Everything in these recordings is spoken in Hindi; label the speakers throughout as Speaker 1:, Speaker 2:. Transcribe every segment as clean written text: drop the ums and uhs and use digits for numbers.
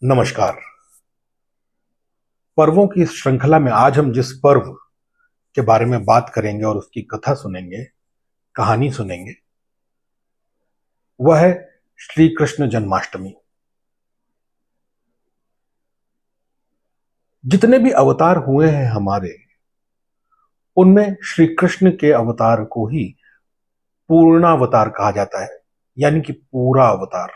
Speaker 1: नमस्कार। पर्वों की इस श्रृंखला में आज हम जिस पर्व के बारे में बात करेंगे और उसकी कथा सुनेंगे, कहानी सुनेंगे, वह है श्री कृष्ण जन्माष्टमी। जितने भी अवतार हुए हैं हमारे, उनमें श्री कृष्ण के अवतार को ही पूर्णावतार कहा जाता है, यानी कि पूरा अवतार,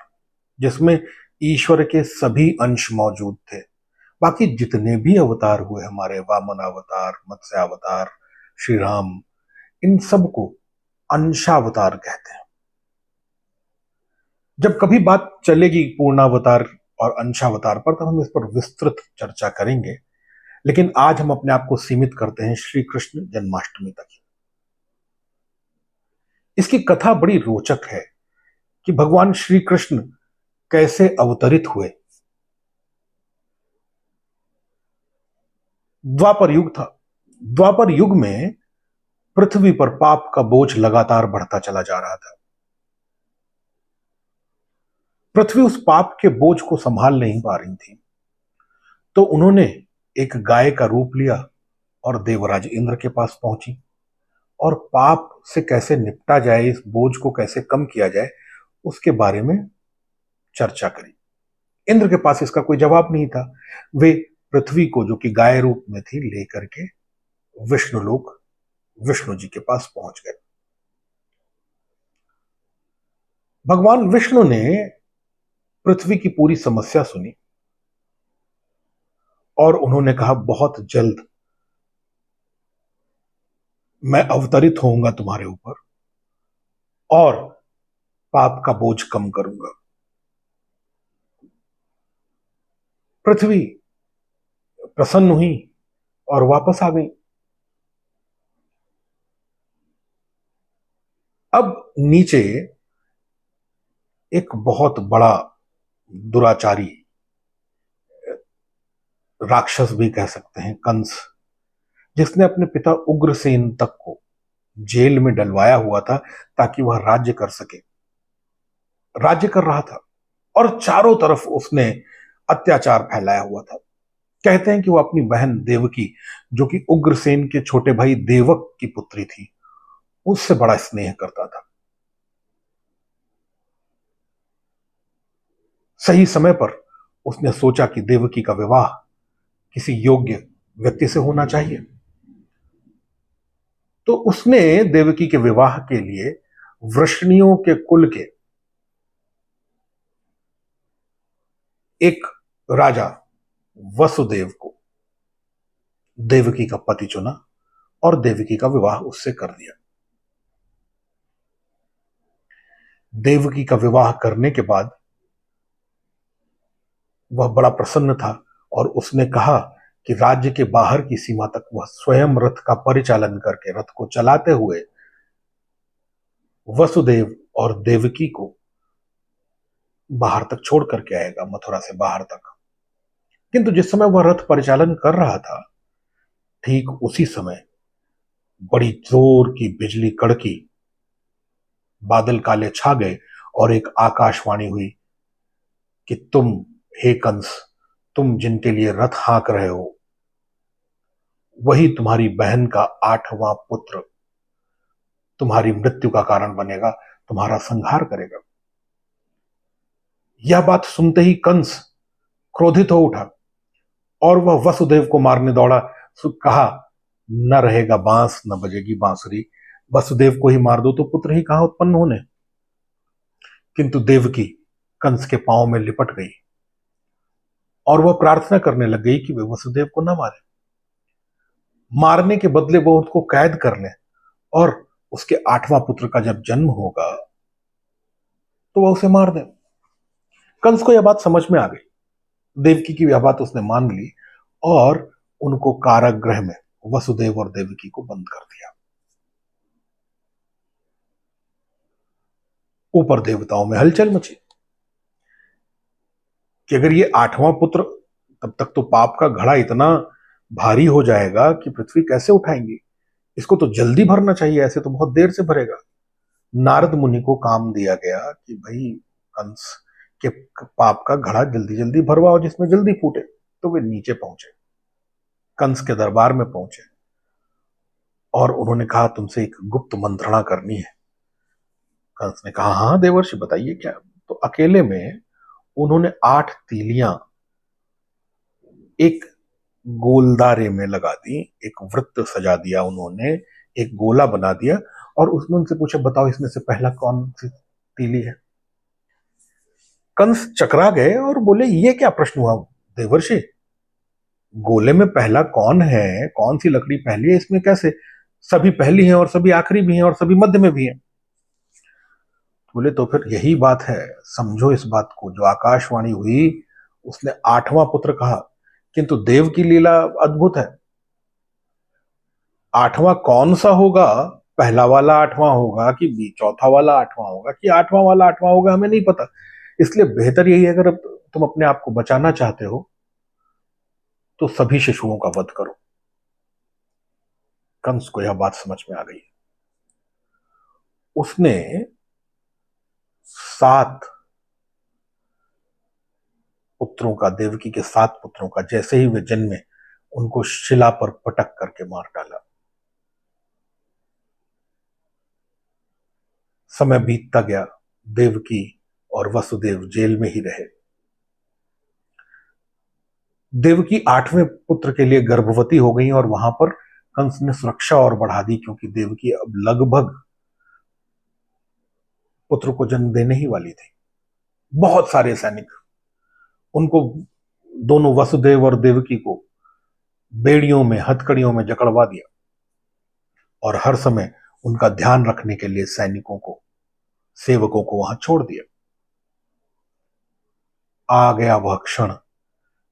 Speaker 1: जिसमें ईश्वर के सभी अंश मौजूद थे। बाकी जितने भी अवतार हुए हमारे, वामन अवतार, मत्स्य अवतार, श्री राम, इन सबको अंशावतार कहते हैं। जब कभी बात चलेगी पूर्णावतार और अंशावतार पर, तब हम इस पर विस्तृत चर्चा करेंगे, लेकिन आज हम अपने आप को सीमित करते हैं श्री कृष्ण जन्माष्टमी तक ही। इसकी कथा बड़ी रोचक है कि भगवान श्री कृष्ण कैसे अवतरित हुए। द्वापर युग था। द्वापर युग में पृथ्वी पर पाप का बोझ लगातार बढ़ता चला जा रहा था। पृथ्वी उस पाप के बोझ को संभाल नहीं पा रही थी, तो उन्होंने एक गाय का रूप लिया और देवराज इंद्र के पास पहुंची और पाप से कैसे निपटा जाए, इस बोझ को कैसे कम किया जाए, उसके बारे में चर्चा करी। इंद्र के पास इसका कोई जवाब नहीं था। वे पृथ्वी को, जो कि गाय रूप में थी, लेकर के विष्णुलोक विष्णु जी के पास पहुंच गए। भगवान विष्णु ने पृथ्वी की पूरी समस्या सुनी और उन्होंने कहा, बहुत जल्द मैं अवतरित होऊंगा तुम्हारे ऊपर और पाप का बोझ कम करूंगा। पृथ्वी प्रसन्न हुई और वापस आ गई। अब नीचे एक बहुत बड़ा दुराचारी, राक्षस भी कह सकते हैं, कंस, जिसने अपने पिता उग्रसेन तक को जेल में डलवाया हुआ था ताकि वह राज्य कर सके, राज्य कर रहा था और चारों तरफ उसने अत्याचार फैलाया हुआ था। कहते हैं कि वो अपनी बहन देवकी, जो कि उग्रसेन के छोटे भाई देवक की पुत्री थी, उससे बड़ा स्नेह करता था। सही समय पर उसने सोचा कि देवकी का विवाह किसी योग्य व्यक्ति से होना चाहिए, तो उसने देवकी के विवाह के लिए वृष्णियों के कुल के एक राजा वसुदेव को देवकी का पति चुना और देवकी का विवाह उससे कर दिया। देवकी का विवाह करने के बाद वह बड़ा प्रसन्न था और उसने कहा कि राज्य के बाहर की सीमा तक वह स्वयं रथ का परिचालन करके, रथ को चलाते हुए वसुदेव और देवकी को बाहर तक छोड़ करके आएगा, मथुरा से बाहर तक। किंतु जिस समय वह रथ परिचालन कर रहा था, ठीक उसी समय बड़ी जोर की बिजली कड़की, बादल काले छा गए और एक आकाशवाणी हुई कि तुम, हे कंस, तुम जिनके लिए रथ हाँक रहे हो, वही तुम्हारी बहन का 8वां पुत्र तुम्हारी मृत्यु का कारण बनेगा, तुम्हारा संहार करेगा। यह बात सुनते ही कंस क्रोधित हो उठा और वह वसुदेव को मारने दौड़ा। कहा, न रहेगा बांस न बजेगी बांसुरी, वसुदेव को ही मार दो तो पुत्र ही कहां उत्पन्न होने। किंतु देवकी कंस के पांव में लिपट गई और वह प्रार्थना करने लग गई कि वे वसुदेव को न मारे, मारने के बदले वो उसको कैद कर ले और उसके 8वां पुत्र का जब जन्म होगा तो वह उसे मार दे। कंस को यह बात समझ में आ गई। देवकी की यह बात उसने मान ली और उनको कारागृह में, वसुदेव और देवकी को बंद कर दिया। ऊपर देवताओं में हलचल मची कि अगर ये 8वां पुत्र, तब तक तो पाप का घड़ा इतना भारी हो जाएगा कि पृथ्वी कैसे उठाएंगी, इसको तो जल्दी भरना चाहिए, ऐसे तो बहुत देर से भरेगा। नारद मुनि को काम दिया गया कि भाई कंस, कि पाप का घड़ा जल्दी जल्दी भरवाओ जिसमें जल्दी फूटे। तो वे नीचे पहुंचे, कंस के दरबार में पहुंचे और उन्होंने कहा, तुमसे एक गुप्त मंत्रणा करनी है। कंस ने कहा, हाँ देवर्षि बताइए क्या। तो अकेले में उन्होंने 8 तीलियां एक गोलदारे में लगा दी, एक वृत्त सजा दिया उन्होंने, एक गोला बना दिया और उसने उनसे पूछा, बताओ इसमें से पहला कौन सी तीली है। कंस चकरा गए और बोले, ये क्या प्रश्न हुआ देवर्षि, गोले में पहला कौन है, कौन सी लकड़ी पहली है, इसमें कैसे सभी पहली हैं और सभी आखिरी भी हैं और सभी मध्य में भी हैं। बोले, तो फिर यही बात है, समझो इस बात को। जो आकाशवाणी हुई उसने 8वां पुत्र कहा, किंतु देव की लीला अद्भुत है। 8वां कौन सा होगा, पहला वाला 8वां होगा कि चौथा वाला 8वां होगा कि 8वां वाला 8वां होगा, हमें नहीं पता। इसलिए बेहतर यही है, अगर तुम अपने आप को बचाना चाहते हो तो सभी शिशुओं का वध करो। कंस को यह बात समझ में आ गई। उसने 7 पुत्रों का, देवकी के 7 पुत्रों का, जैसे ही वे जन्मे उनको शिला पर पटक करके मार डाला। समय बीतता गया, देवकी और वसुदेव जेल में ही रहे। देवकी 8वें पुत्र के लिए गर्भवती हो गई और वहां पर कंस ने सुरक्षा और बढ़ा दी, क्योंकि देवकी अब लगभग पुत्र को जन्म देने ही वाली थी। बहुत सारे सैनिक उनको, दोनों वसुदेव और देवकी को बेड़ियों में, हथकड़ियों में जकड़वा दिया और हर समय उनका ध्यान रखने के लिए सैनिकों को, सेवकों को वहां छोड़ दिया। आ गया वह क्षण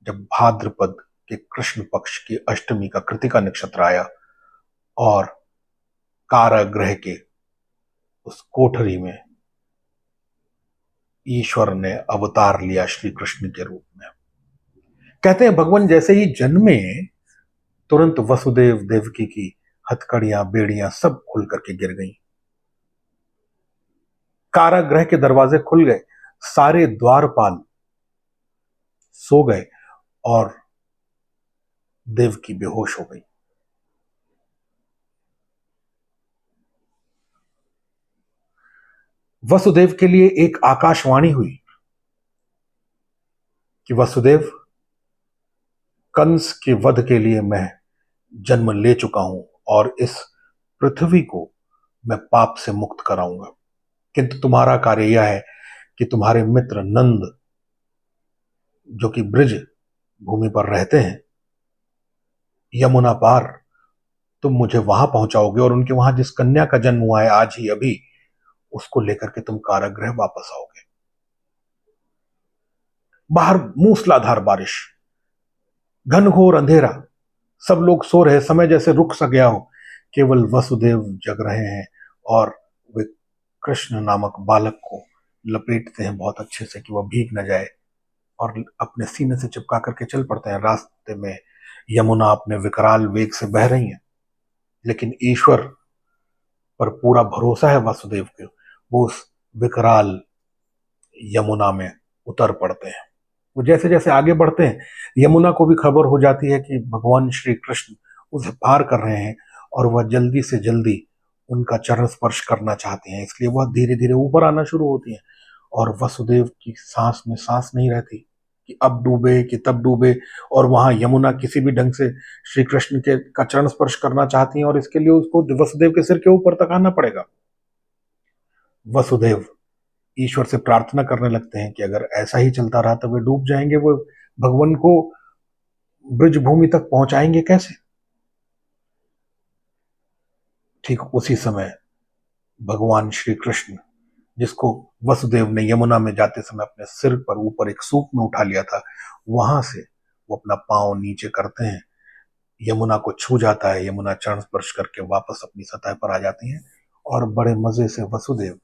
Speaker 1: जब भाद्रपद के कृष्ण पक्ष की अष्टमी का कृतिका नक्षत्र आया और कारागृह के उस कोठरी में ईश्वर ने अवतार लिया श्री कृष्ण के रूप में। कहते हैं भगवान जैसे ही जन्मे तुरंत वसुदेव देवकी की हथकड़ियां, बेड़ियां सब खुल करके गिर गईं। कारागृह के दरवाजे खुल गए, सारे द्वारपाल सो गए और देवकी बेहोश हो गई। वसुदेव के लिए एक आकाशवाणी हुई कि वसुदेव, कंस के वध के लिए मैं जन्म ले चुका हूं और इस पृथ्वी को मैं पाप से मुक्त कराऊंगा, किंतु तुम्हारा कार्य यह है कि तुम्हारे मित्र नंद, जो कि ब्रिज भूमि पर रहते हैं, यमुना पार, तुम मुझे वहां पहुंचाओगे और उनके वहां जिस कन्या का जन्म हुआ है आज ही अभी, उसको लेकर के तुम कारागृह वापस आओगे। बाहर मूसलाधार बारिश, घनघोर अंधेरा, सब लोग सो रहे, समय जैसे रुक सा गया हो, केवल वसुदेव जग रहे हैं और वे कृष्ण नामक बालक को लपेटते हैं बहुत अच्छे से कि वह भीग न जाए और अपने सीने से चिपका करके चल पड़ते हैं। रास्ते में यमुना अपने विकराल वेग से बह रही है, लेकिन ईश्वर पर पूरा भरोसा है वासुदेव के, वो उस विकराल यमुना में उतर पड़ते हैं। वो जैसे जैसे आगे बढ़ते हैं, यमुना को भी खबर हो जाती है कि भगवान श्री कृष्ण उसे पार कर रहे हैं और वह जल्दी से जल्दी उनका चरण स्पर्श करना चाहते हैं, इसलिए वह धीरे धीरे ऊपर आना शुरू होती है और वसुदेव की सांस में सांस नहीं रहती कि अब डूबे कि तब डूबे। और वहां यमुना किसी भी ढंग से श्री कृष्ण के का चरण स्पर्श करना चाहती हैं और इसके लिए उसको वसुदेव के सिर के ऊपर तक आना पड़ेगा। वसुदेव ईश्वर से प्रार्थना करने लगते हैं कि अगर ऐसा ही चलता रहा तो वे डूब जाएंगे, वो भगवान को ब्रज भूमि तक पहुंचाएंगे कैसे। ठीक उसी समय भगवान श्री कृष्ण, जिसको वसुदेव ने यमुना में जाते समय अपने सिर पर ऊपर एक सूप में उठा लिया था, वहां से वो अपना पांव नीचे करते हैं, यमुना को छू जाता है, यमुना चरण स्पर्श करके वापस अपनी सतह पर आ जाती है और बड़े मजे से वसुदेव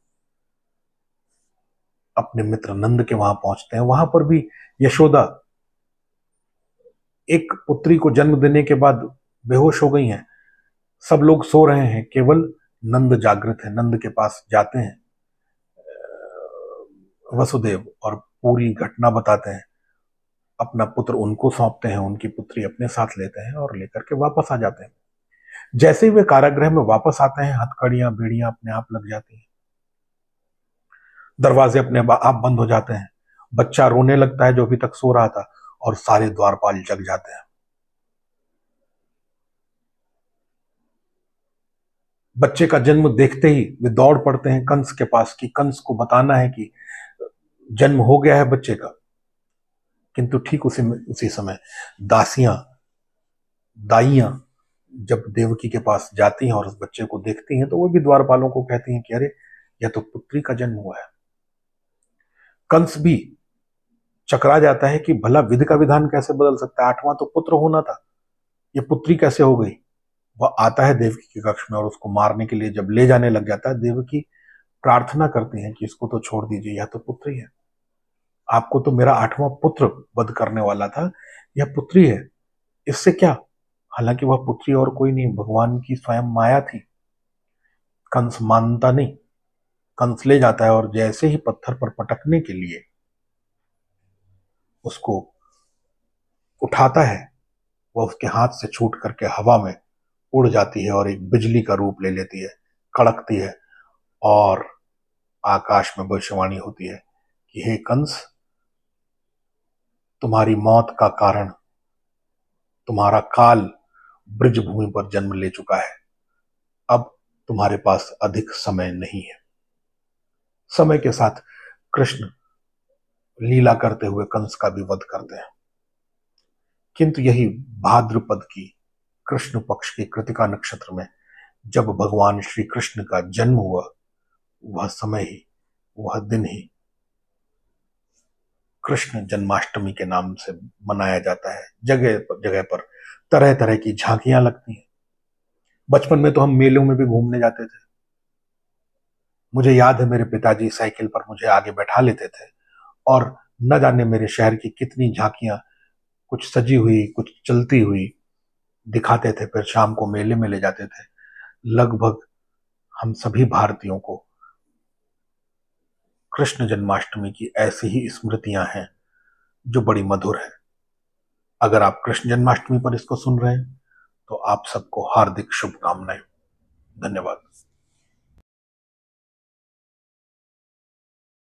Speaker 1: अपने मित्र नंद के वहां पहुंचते हैं। वहां पर भी यशोदा एक पुत्री को जन्म देने के बाद बेहोश हो गई हैं, सब लोग सो रहे हैं, केवल नंद जागृत है। नंद के पास जाते हैं, वसुदेव और पूरी घटना बताते हैं। अपना पुत्र उनको सौंपते हैं, उनकी पुत्री अपने साथ लेते हैं और लेकर के वापस आ जाते हैं। जैसे ही वे कारागृह में वापस आते हैं, हथकड़ियां बेड़ियां अपने आप लग जाती हैं, दरवाजे अपने आप बंद हो जाते हैं, बच्चा रोने लगता है जो अभी तक सो रहा था, और सारे द्वारपाल जग जाते हैं। बच्चे का जन्म देखते ही वे दौड़ पड़ते हैं कंस के पास कि कंस को बताना है कि जन्म हो गया है बच्चे का। किंतु ठीक उसी समय दासियां, दाइयां जब देवकी के पास जाती हैं और उस बच्चे को देखती हैं, तो वो भी द्वारपालों को कहती हैं कि अरे, यह तो पुत्री का जन्म हुआ है। कंस भी चकरा जाता है कि भला विधि का विधान कैसे बदल सकता है, आठवां तो पुत्र होना था, ये पुत्री कैसे हो गई। वह आता है देवकी के कक्ष में और उसको मारने के लिए जब ले जाने लग जाता है, देवकी प्रार्थना करती है कि इसको तो छोड़ दीजिए, यह तो पुत्री है। आपको तो मेरा आठवां पुत्र वध करने वाला था, यह पुत्री है, इससे क्या। हालांकि वह पुत्री और कोई नहीं, भगवान की स्वयं माया थी। कंस मानता नहीं, कंस ले जाता है और जैसे ही पत्थर पर पटकने के लिए उसको उठाता है, वह उसके हाथ से छूट करके हवा में उड़ जाती है और एक बिजली का रूप ले लेती है, कड़कती है, और आकाश में भविष्यवाणी होती है कि हे कंस, तुम्हारी मौत का कारण तुम्हारा काल ब्रजभूमि पर जन्म ले चुका है। अब तुम्हारे पास अधिक समय नहीं है। समय के साथ कृष्ण लीला करते हुए कंस का भी वध करते हैं। किंतु यही भाद्रपद की कृष्ण पक्ष की कृतिका नक्षत्र में जब भगवान श्री कृष्ण का जन्म हुआ, वह समय ही, वह दिन ही कृष्ण जन्माष्टमी के नाम से मनाया जाता है। जगह पर तरह तरह की झांकियां लगती हैं। बचपन में तो हम मेलों में भी घूमने जाते थे। मुझे याद है मेरे पिताजी साइकिल पर मुझे आगे बैठा लेते थे और न जाने मेरे शहर की कितनी झांकियां, कुछ सजी हुई कुछ चलती हुई, दिखाते थे। फिर शाम को मेले में ले जाते थे। लगभग हम सभी भारतीयों को कृष्ण जन्माष्टमी की ऐसी ही स्मृतियां हैं जो बड़ी मधुर है। अगर आप कृष्ण जन्माष्टमी पर इसको सुन रहे हैं, तो आप सबको हार्दिक शुभकामनाएं। धन्यवाद।